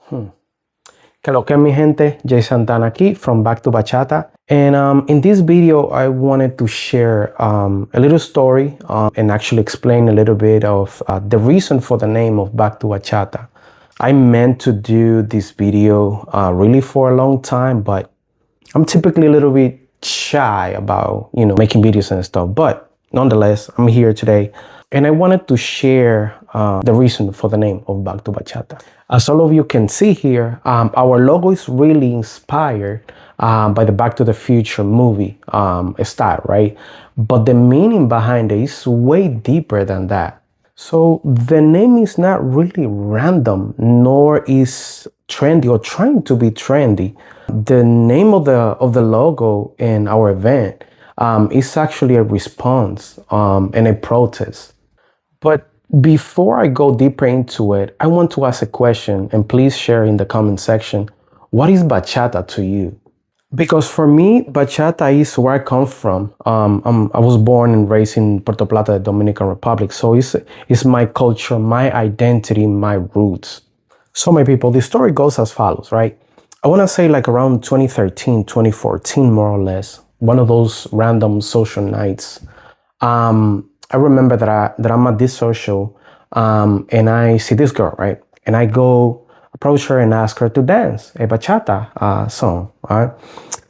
Que lo que mi gente, Jay Santana aquí from Back to Bachata. And in this video, I wanted to share a little story and actually explain a little bit of the reason for the name of Back to Bachata. I meant to do this video really for a long time, but I'm typically a little bit shy about, making videos and stuff. But nonetheless, I'm here today and I wanted to share the reason for the name of Back to Bachata. As all of you can see here, our logo is really inspired by the Back to the Future movie style, right? But the meaning behind it is way deeper than that. So the name is not really random, nor is trendy or trying to be trendy. The name of the logo in our event is actually a response and a protest. But before I go deeper into it, I want to ask a question, and please share in the comment section. What is bachata to you? Because for me, bachata is where I come from. I was born and raised in Puerto Plata, the Dominican Republic. So it's my culture, my identity, my roots. So my people, the story goes as follows, right? I want to say like around 2013, 2014, more or less, one of those random social nights. I remember that I'm at this social and I see this girl, right? And I go approach her and ask her to dance a bachata song, all right?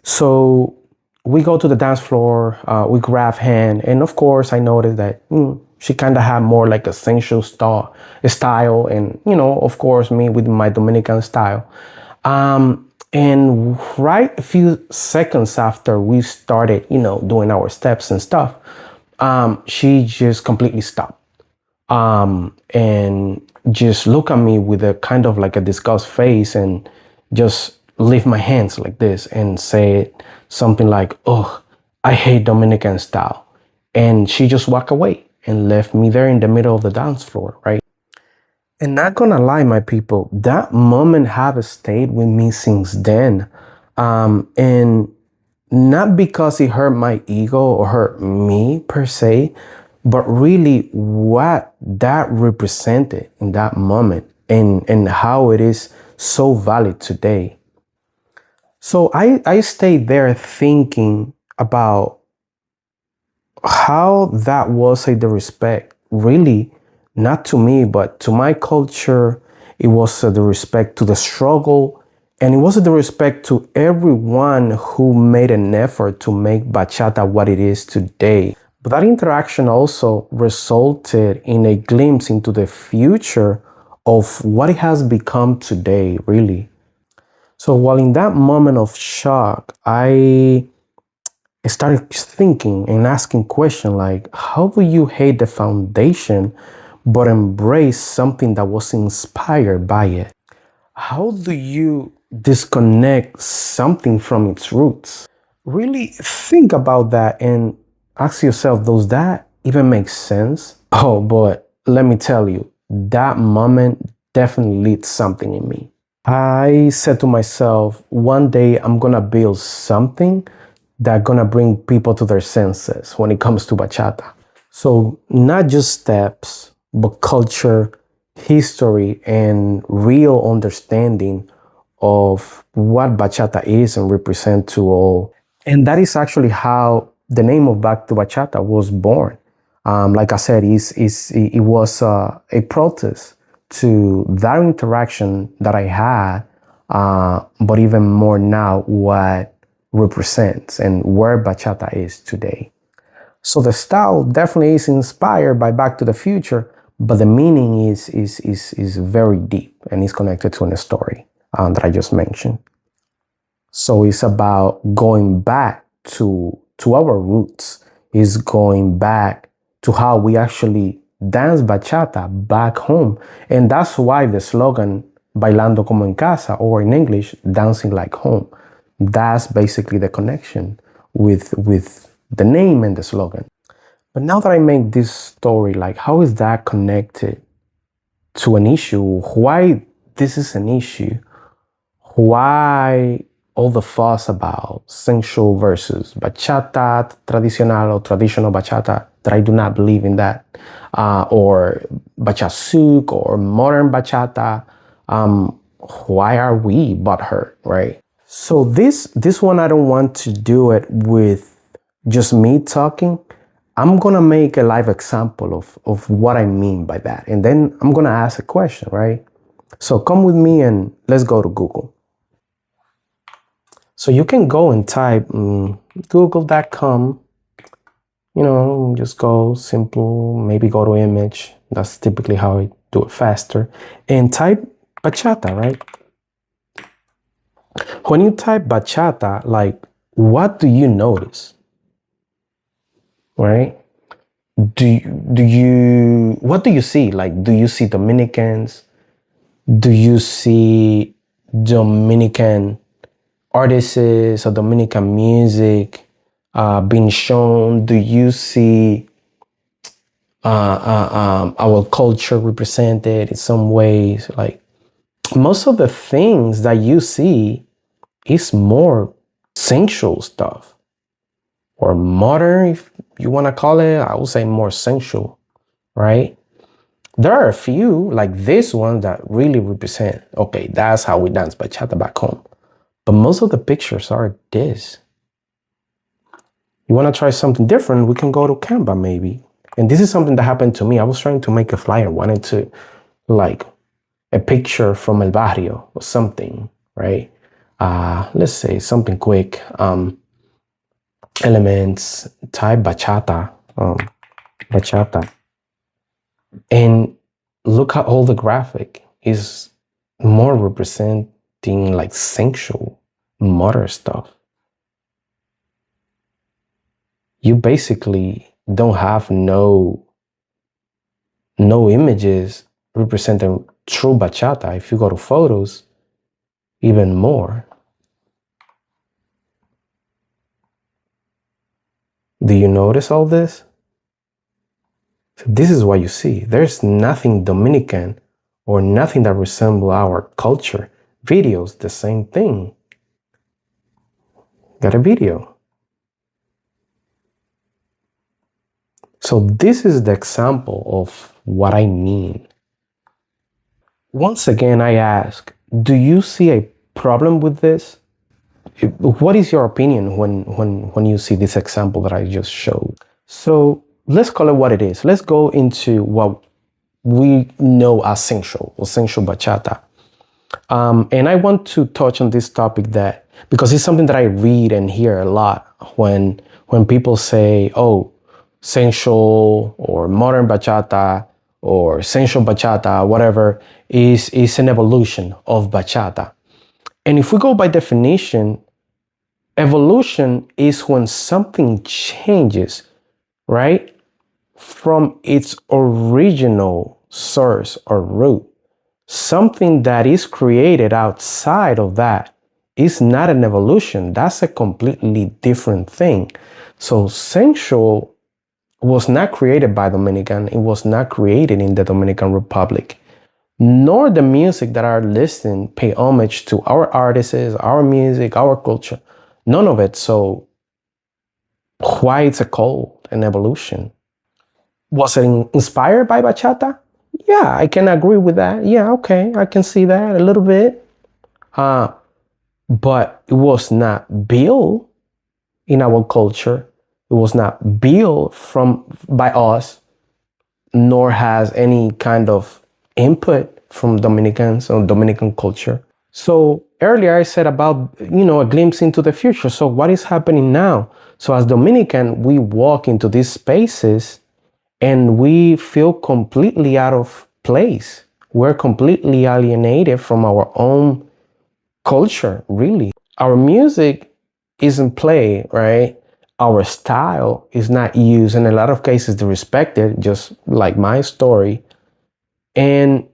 So we go to the dance floor, we grab hand, and of course I noticed that she kind of had more like a sensual style, and of course me with my Dominican style. And right a few seconds after we started, doing our steps and stuff, she just completely stopped and just looked at me with a kind of like a disgust face and just lift my hands like this and said something like, "Oh, I hate Dominican style." And she just walked away and left me there in the middle of the dance floor, right? And not gonna lie, my people, that moment have stayed with me since then. And not because it hurt my ego or hurt me per se, but really what that represented in that moment and how it is so valid today. So I stayed there thinking about how that was a disrespect, really, not to me, but to my culture. It was a disrespect to the struggle, and it was a disrespect to everyone who made an effort to make bachata what it is today. But that interaction also resulted in a glimpse into the future of what it has become today, really. So while in that moment of shock, I started thinking and asking questions like, how do you hate the foundation but embrace something that was inspired by it? How do you disconnect something from its roots? Really think about that and ask yourself, does that even make sense? Oh, but let me tell you, that moment definitely lit something in me. I said to myself, one day I'm gonna build something that's gonna bring people to their senses when it comes to bachata. So not just steps, but culture, history, and real understanding of what bachata is and represent to all. And that is actually how the name of Back to Bachata was born. Like I said, it was a protest to that interaction that I had, but even more now what represents and where bachata is today. So the style definitely is inspired by Back to the Future, but the meaning is very deep and is connected to a story that I just mentioned. So it's about going back to our roots. It's going back to how we actually dance bachata back home. And that's why the slogan, Bailando como en casa, or in English, dancing like home. That's basically the connection with the name and the slogan. But now that I make this story, like how is that connected to an issue? Why this is an issue? Why all the fuss about sensual versus bachata tradicional or traditional bachata, that I do not believe in that, or bachasuk or modern bachata. why are we butthurt, right? So this one, I don't want to do it with just me talking. I'm gonna make a live example of what I mean by that. And then I'm gonna ask a question, right? So come with me and let's go to Google. So you can go and type google.com, just go simple, maybe go to image. That's typically how I do it faster. And type bachata, right? When you type bachata, like, what do you notice, right? What do you see? Like, do you see Dominicans? Do you see Dominican artists or Dominican music being shown? Do you see our culture represented in some ways? Like, most of the things that you see is more sensual stuff, or modern, if you want to call it. I would say more sensual, right? There are a few like this one that really represent, okay, that's how we dance bachata back home. But most of the pictures are this. You want to try something different, we can go to Canva maybe. And this is something that happened to me. I was trying to make a flyer, wanted to, like, a picture from El Barrio or something, right? Let's say something quick. Elements, type bachata, bachata. And look at all the graphic is more representing like sensual, modern stuff. You basically don't have no images representing true bachata. If you go to photos, even more. Do you notice all this? So this is what you see. There's nothing Dominican or nothing that resembles our culture. Videos, the same thing. Got a video. So this is the example of what I mean. Once again, I ask, do you see a problem with this? What is your opinion when you see this example that I just showed? So let's call it what it is. Let's go into what we know as sensual bachata. And I want to touch on this topic that, because it's something that I read and hear a lot when people say, oh, sensual or modern bachata or sensual bachata, whatever, is an evolution of bachata. And if we go by definition, evolution is when something changes, right, from its original source or root. Something that is created outside of that is not an evolution. That's a completely different thing. So sensual was not created by Dominican. It was not created in the Dominican Republic. Nor the music that are listening pay homage to our artists, our music, our culture. None of it. So why it's called an evolution? Was it inspired by bachata? Yeah, I can agree with that. Yeah, okay, I can see that a little bit. But it was not built in our culture. It was not built by us, nor has any kind of input from Dominicans or Dominican culture. So earlier I said about, a glimpse into the future. So what is happening now? So as Dominican, we walk into these spaces and we feel completely out of place. We're completely alienated from our own culture, really. Our music isn't played, right? Our style is not used. In a lot of cases, they're respected, just like my story. And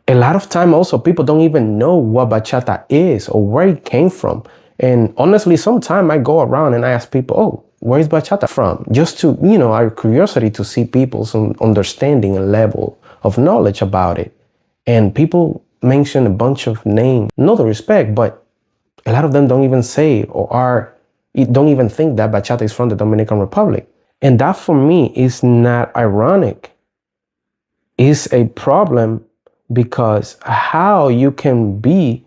a lot of time also, people don't even know what bachata is or where it came from. And honestly, sometimes I go around and I ask people, oh, where is bachata from? Just to, our curiosity to see people's understanding and level of knowledge about it. And people mention a bunch of names, no disrespect, but a lot of them don't even say don't even think that bachata is from the Dominican Republic. And that for me is not ironic. It's a problem because how you can be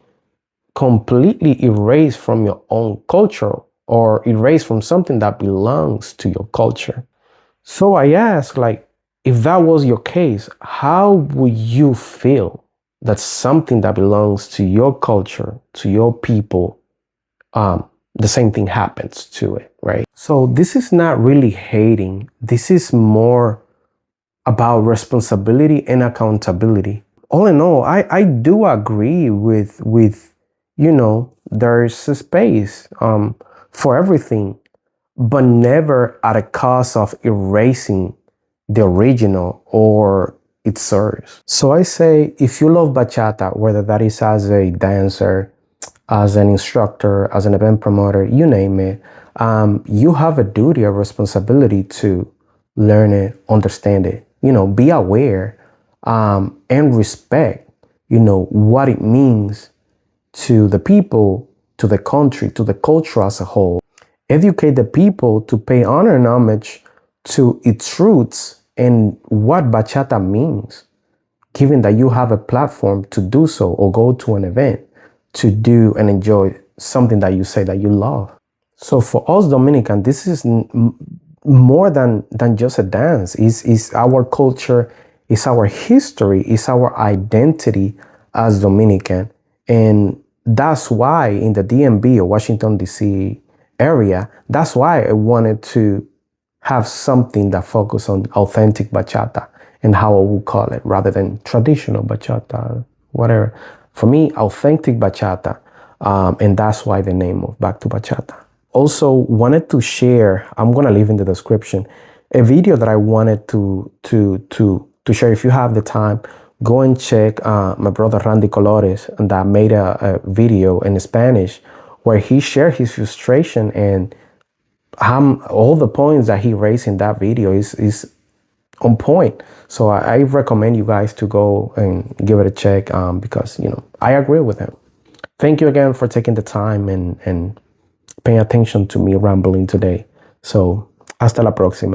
completely erased from your own culture or erased from something that belongs to your culture. So I ask, like, if that was your case, how would you feel that something that belongs to your culture, to your people, the same thing happens to it, right? So this is not really hating. This is more about responsibility and accountability. All in all, I do agree with there's a space for everything, but never at a cost of erasing the original or its source. So I say, if you love bachata, whether that is as a dancer, as an instructor, as an event promoter, you name it, you have a duty or responsibility to learn it, understand it, be aware, and respect, what it means to the people, to the country, to the culture as a whole. Educate the people to pay honor and homage to its roots and what bachata means, given that you have a platform to do so or go to an event to do and enjoy something that you say that you love. So for us Dominican, this is more than just a dance. It's our culture, it's our history, it's our identity as Dominican. And that's why in the DMV or Washington, D.C. area, that's why I wanted to have something that focus on authentic bachata and how I would call it, rather than traditional bachata, whatever. For me, authentic bachata, and that's why the name of Back to Bachata. Also wanted to share, I'm gonna leave in the description, a video that I wanted to share. If you have the time, go and check my brother Brandy Colores, and that made a video in Spanish where he shared his frustration, and all the points that he raised in that video is on point. So I recommend you guys to go and give it a check, because I agree with him. Thank you again for taking the time and paying attention to me rambling today. So hasta la próxima.